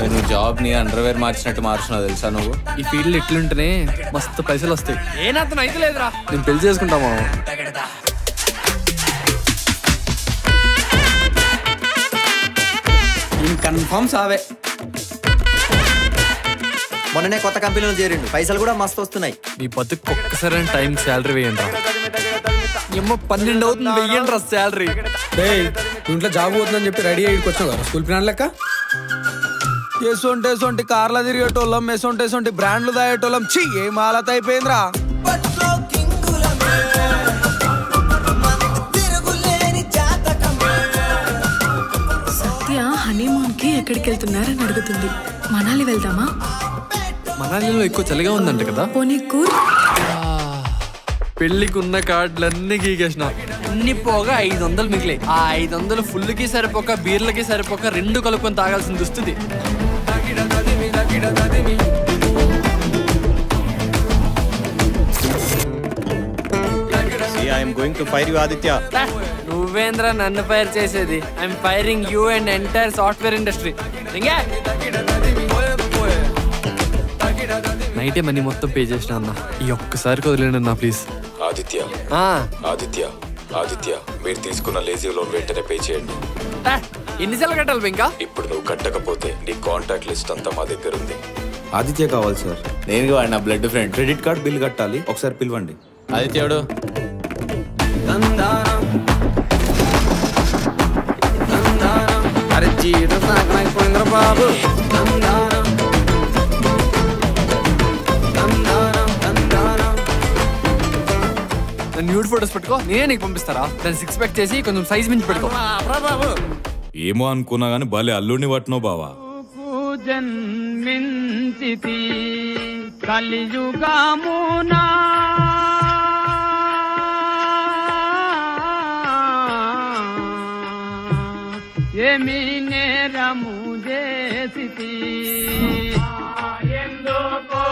నువ్వు జాబ్ ని అండర్వేర్ మార్చినట్టు మార్చున్నావు తెలుసా నువ్వు? ఈ ఫీల్డ్ ఇట్లుంటేనే మస్తు పైసలు వస్తాయి. ఏనాథం అయితే లేదురా. నేను పెళ్లి చేసుకుంటామా? కన్ఫర్మ్ సావే. మొన్ననే కొత్త కంపెనీలో చేరిండు, పైసలు కూడా మస్తు వస్తున్నాయి. నీ బతుకు ఒక్కసారి టైం శాలరీ వేయండి రా. ఏమో 12 అవుతుంది, వెయ్యండి రా శాలరీ. ఇంట్లో జాబ్ అవుతుందని చెప్పి రెడీ అయ్యి వచ్చావు కదా స్కూల్ ప్లాన్ లెక్క. ఎసొంటి కార్ల తిరిగేటోళ్ళం, ఎసొంటి బ్రాండ్లు తాగేటోళ్ళం. ఛీ, ఏ మాలత అయిపోయిందిరా. సత్య హనీమూన్ కి ఎక్కడికి వెళ్తున్నారని అడుగుతుంది. మనాలి వెళ్దామా? మనాలిలో ఎక్కువ చలిగా ఉందంట కదా. పోనీ కూర్. పెళ్లికి ఉన్న కార్డులన్నీ గీకేసిన. అన్ని పోగా 500 మిగిలే. ఆ 500 ఫుల్కి సరిపోక బీర్లకి సరిపోక 2 కలుపుకొని తాగాల్సిన దుస్థితి. నువ్వేంద్ర నన్ను ఫైర్ చేసేది? I'm firing you and entire software industry. నైటే మనీ మొత్తం పే చేసిన అన్న. ఈ ఒక్కసారి వదిలేండి అన్న ప్లీజ్. ఆదిత్య ఆదిత్య ఆదిత్య మీరు తీసుకున్న లేజీ లోన్ వెంటనే పే చేయండి. ఎన్నిసార్లు కట్టాలి ఇంకా? ఇప్పుడు నువ్వు కట్టకపోతే నీ కాంటాక్ట్ లిస్ట్ అంతా మా దగ్గర ఉంది. ఆదిత్య కావాలి సార్. నేను వాడు నా blood friend. Credit card bill కట్టాలి, ఒకసారి పిలవండి. ఆదిత్యుడు అరే జీవితం సాగమైపోయిందిరా బాబు. న్యూడ్ ఫోటోస్ పెట్టుకో, నేనే నీకు పంపిస్తారా? దాన్ని 6 ప్యాక్ చేసి కొంచెం సైజ్ మించి పెట్టుకో. ఏమో అనుకున్నా గానీ భలే అల్లుడిని పట్టినో బావా. జన్మించితి కలియుగమునా ఏమి నేరము చేసితి ఎందుకో